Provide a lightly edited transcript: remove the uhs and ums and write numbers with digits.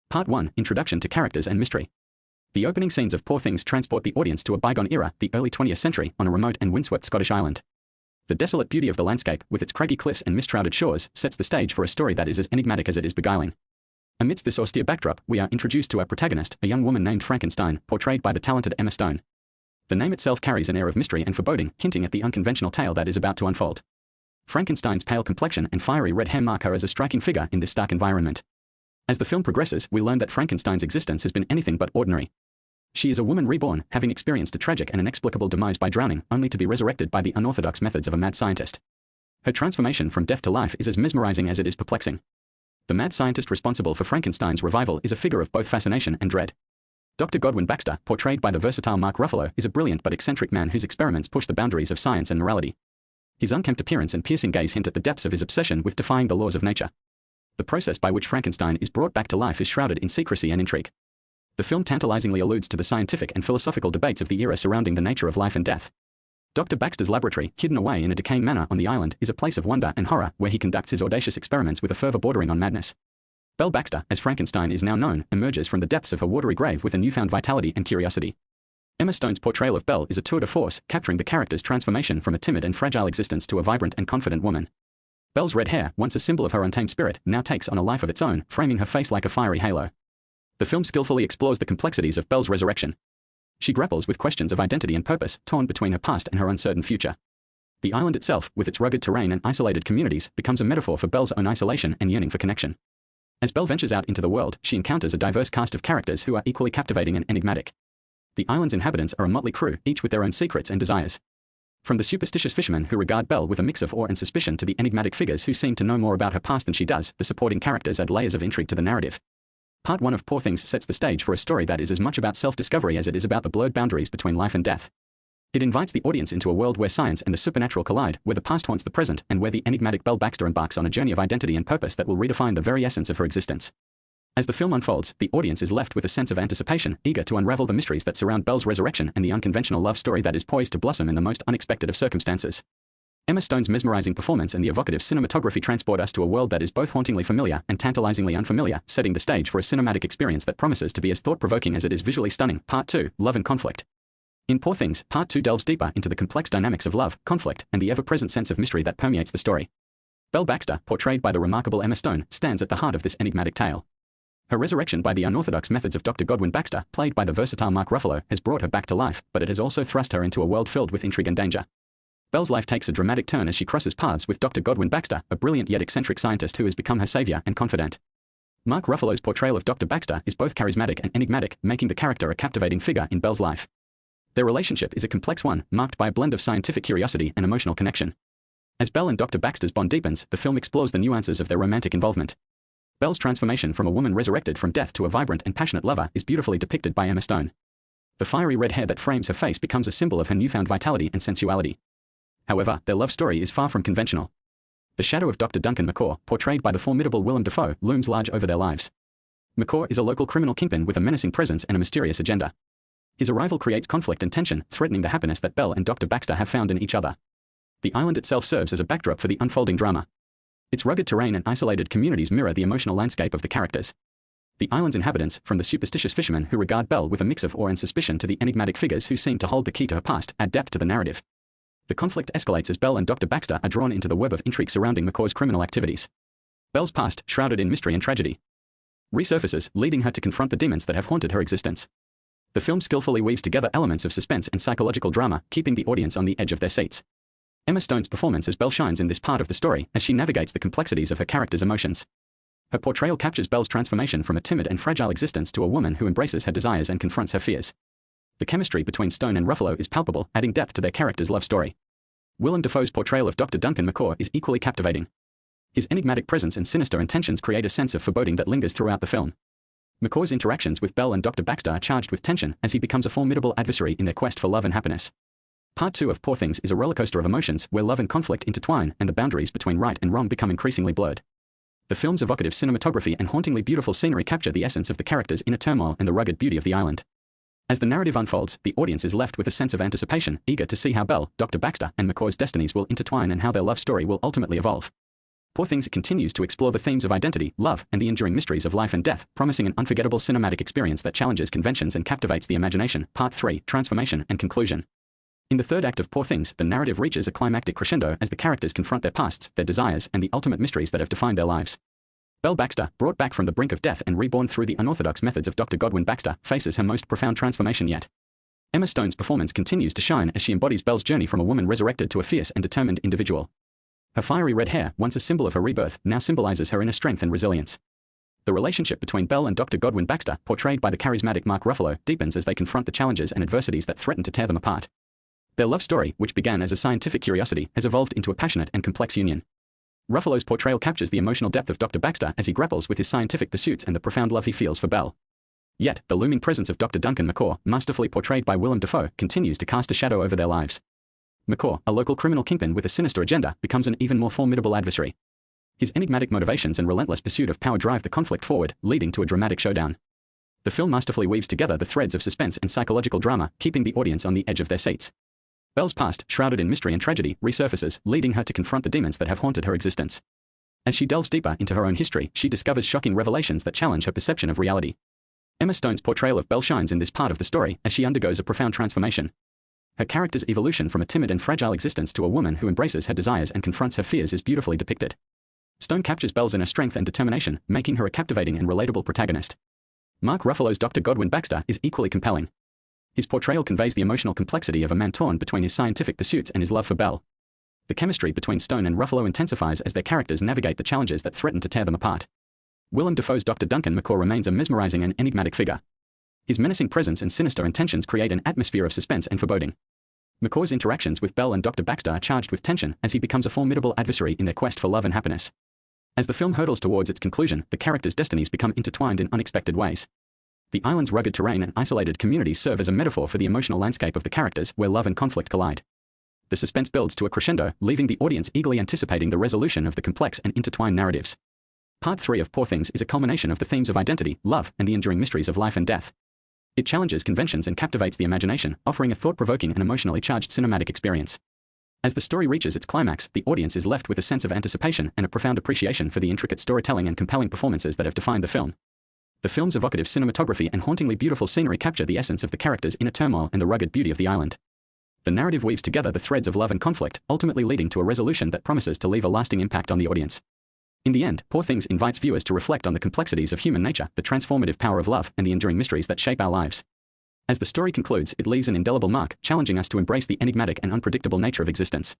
Part 1, Introduction to Characters and Mystery. The opening scenes of Poor Things transport the audience to a bygone era, the early 20th century, on a remote and windswept Scottish island. The desolate beauty of the landscape, with its craggy cliffs and mist-shrouded shores, sets the stage for a story that is as enigmatic as it is beguiling. Amidst this austere backdrop, we are introduced to our protagonist, a young woman named Frankenstein, portrayed by the talented Emma Stone. The name itself carries an air of mystery and foreboding, hinting at the unconventional tale that is about to unfold. Frankenstein's pale complexion and fiery red hair mark her as a striking figure in this stark environment. As the film progresses, we learn that Frankenstein's existence has been anything but ordinary. She is a woman reborn, having experienced a tragic and inexplicable demise by drowning, only to be resurrected by the unorthodox methods of a mad scientist. Her transformation from death to life is as mesmerizing as it is perplexing. The mad scientist responsible for Frankenstein's revival is a figure of both fascination and dread. Dr. Godwin Baxter, portrayed by the versatile Mark Ruffalo, is a brilliant but eccentric man whose experiments push the boundaries of science and morality. His unkempt appearance and piercing gaze hint at the depths of his obsession with defying the laws of nature. The process by which Frankenstein is brought back to life is shrouded in secrecy and intrigue. The film tantalizingly alludes to the scientific and philosophical debates of the era surrounding the nature of life and death. Dr. Baxter's laboratory, hidden away in a decaying manor on the island, is a place of wonder and horror where he conducts his audacious experiments with a fervor bordering on madness. Belle Baxter, as Frankenstein is now known, emerges from the depths of her watery grave with a newfound vitality and curiosity. Emma Stone's portrayal of Belle is a tour de force, capturing the character's transformation from a timid and fragile existence to a vibrant and confident woman. Belle's red hair, once a symbol of her untamed spirit, now takes on a life of its own, framing her face like a fiery halo. The film skillfully explores the complexities of Belle's resurrection. She grapples with questions of identity and purpose, torn between her past and her uncertain future. The island itself, with its rugged terrain and isolated communities, becomes a metaphor for Belle's own isolation and yearning for connection. As Belle ventures out into the world, she encounters a diverse cast of characters who are equally captivating and enigmatic. The island's inhabitants are a motley crew, each with their own secrets and desires. From the superstitious fishermen who regard Belle with a mix of awe and suspicion to the enigmatic figures who seem to know more about her past than she does, the supporting characters add layers of intrigue to the narrative. Part 1 of Poor Things sets the stage for a story that is as much about self-discovery as it is about the blurred boundaries between life and death. It invites the audience into a world where science and the supernatural collide, where the past haunts the present, and where the enigmatic Belle Baxter embarks on a journey of identity and purpose that will redefine the very essence of her existence. As the film unfolds, the audience is left with a sense of anticipation, eager to unravel the mysteries that surround Belle's resurrection and the unconventional love story that is poised to blossom in the most unexpected of circumstances. Emma Stone's mesmerizing performance and the evocative cinematography transport us to a world that is both hauntingly familiar and tantalizingly unfamiliar, setting the stage for a cinematic experience that promises to be as thought-provoking as it is visually stunning. Part 2, Love and Conflict. In Poor Things, Part 2 delves deeper into the complex dynamics of love, conflict, and the ever-present sense of mystery that permeates the story. Belle Baxter, portrayed by the remarkable Emma Stone, stands at the heart of this enigmatic tale. Her resurrection by the unorthodox methods of Dr. Godwin Baxter, played by the versatile Mark Ruffalo, has brought her back to life, but it has also thrust her into a world filled with intrigue and danger. Belle's life takes a dramatic turn as she crosses paths with Dr. Godwin Baxter, a brilliant yet eccentric scientist who has become her savior and confidant. Mark Ruffalo's portrayal of Dr. Baxter is both charismatic and enigmatic, making the character a captivating figure in Belle's life. Their relationship is a complex one, marked by a blend of scientific curiosity and emotional connection. As Belle and Dr. Baxter's bond deepens, the film explores the nuances of their romantic involvement. Belle's transformation from a woman resurrected from death to a vibrant and passionate lover is beautifully depicted by Emma Stone. The fiery red hair that frames her face becomes a symbol of her newfound vitality and sensuality. However, their love story is far from conventional. The shadow of Dr. Duncan McCaw, portrayed by the formidable Willem Dafoe, looms large over their lives. McCaw is a local criminal kingpin with a menacing presence and a mysterious agenda. His arrival creates conflict and tension, threatening the happiness that Belle and Dr. Baxter have found in each other. The island itself serves as a backdrop for the unfolding drama. Its rugged terrain and isolated communities mirror the emotional landscape of the characters. The island's inhabitants, from the superstitious fishermen who regard Belle with a mix of awe and suspicion to the enigmatic figures who seem to hold the key to her past, add depth to the narrative. The conflict escalates as Belle and Dr. Baxter are drawn into the web of intrigue surrounding McCaw's criminal activities. Belle's past, shrouded in mystery and tragedy, resurfaces, leading her to confront the demons that have haunted her existence. The film skillfully weaves together elements of suspense and psychological drama, keeping the audience on the edge of their seats. Emma Stone's performance as Belle shines in this part of the story as she navigates the complexities of her character's emotions. Her portrayal captures Belle's transformation from a timid and fragile existence to a woman who embraces her desires and confronts her fears. The chemistry between Stone and Ruffalo is palpable, adding depth to their characters' love story. Willem Dafoe's portrayal of Dr. Duncan McCaw is equally captivating. His enigmatic presence and sinister intentions create a sense of foreboding that lingers throughout the film. McCaw's interactions with Belle and Dr. Baxter are charged with tension as he becomes a formidable adversary in their quest for love and happiness. Part 2 of Poor Things is a rollercoaster of emotions where love and conflict intertwine and the boundaries between right and wrong become increasingly blurred. The film's evocative cinematography and hauntingly beautiful scenery capture the essence of the characters' inner turmoil and the rugged beauty of the island. As the narrative unfolds, the audience is left with a sense of anticipation, eager to see how Belle, Dr. Baxter, and McCaw's destinies will intertwine and how their love story will ultimately evolve. Poor Things continues to explore the themes of identity, love, and the enduring mysteries of life and death, promising an unforgettable cinematic experience that challenges conventions and captivates the imagination. Part 3, Transformation and Conclusion. In the third act of Poor Things, the narrative reaches a climactic crescendo as the characters confront their pasts, their desires, and the ultimate mysteries that have defined their lives. Belle Baxter, brought back from the brink of death and reborn through the unorthodox methods of Dr. Godwin Baxter, faces her most profound transformation yet. Emma Stone's performance continues to shine as she embodies Belle's journey from a woman resurrected to a fierce and determined individual. Her fiery red hair, once a symbol of her rebirth, now symbolizes her inner strength and resilience. The relationship between Belle and Dr. Godwin Baxter, portrayed by the charismatic Mark Ruffalo, deepens as they confront the challenges and adversities that threaten to tear them apart. Their love story, which began as a scientific curiosity, has evolved into a passionate and complex union. Ruffalo's portrayal captures the emotional depth of Dr. Baxter as he grapples with his scientific pursuits and the profound love he feels for Belle. Yet, the looming presence of Dr. Duncan McCaw, masterfully portrayed by Willem Dafoe, continues to cast a shadow over their lives. McCaw, a local criminal kingpin with a sinister agenda, becomes an even more formidable adversary. His enigmatic motivations and relentless pursuit of power drive the conflict forward, leading to a dramatic showdown. The film masterfully weaves together the threads of suspense and psychological drama, keeping the audience on the edge of their seats. Belle's past, shrouded in mystery and tragedy, resurfaces, leading her to confront the demons that have haunted her existence. As she delves deeper into her own history, she discovers shocking revelations that challenge her perception of reality. Emma Stone's portrayal of Belle shines in this part of the story as she undergoes a profound transformation. Her character's evolution from a timid and fragile existence to a woman who embraces her desires and confronts her fears is beautifully depicted. Stone captures Belle's inner strength and determination, making her a captivating and relatable protagonist. Mark Ruffalo's Dr. Godwin Baxter is equally compelling. His portrayal conveys the emotional complexity of a man torn between his scientific pursuits and his love for Belle. The chemistry between Stone and Ruffalo intensifies as their characters navigate the challenges that threaten to tear them apart. Willem Dafoe's Dr. Duncan McCaw remains a mesmerizing and enigmatic figure. His menacing presence and sinister intentions create an atmosphere of suspense and foreboding. McCaw's interactions with Belle and Dr. Baxter are charged with tension as he becomes a formidable adversary in their quest for love and happiness. As the film hurtles towards its conclusion, the characters' destinies become intertwined in unexpected ways. The island's rugged terrain and isolated communities serve as a metaphor for the emotional landscape of the characters, where love and conflict collide. The suspense builds to a crescendo, leaving the audience eagerly anticipating the resolution of the complex and intertwined narratives. Part 3 of Poor Things is a culmination of the themes of identity, love, and the enduring mysteries of life and death. It challenges conventions and captivates the imagination, offering a thought-provoking and emotionally charged cinematic experience. As the story reaches its climax, the audience is left with a sense of anticipation and a profound appreciation for the intricate storytelling and compelling performances that have defined the film. The film's evocative cinematography and hauntingly beautiful scenery capture the essence of the characters' inner turmoil and the rugged beauty of the island. The narrative weaves together the threads of love and conflict, ultimately leading to a resolution that promises to leave a lasting impact on the audience. In the end, Poor Things invites viewers to reflect on the complexities of human nature, the transformative power of love, and the enduring mysteries that shape our lives. As the story concludes, it leaves an indelible mark, challenging us to embrace the enigmatic and unpredictable nature of existence.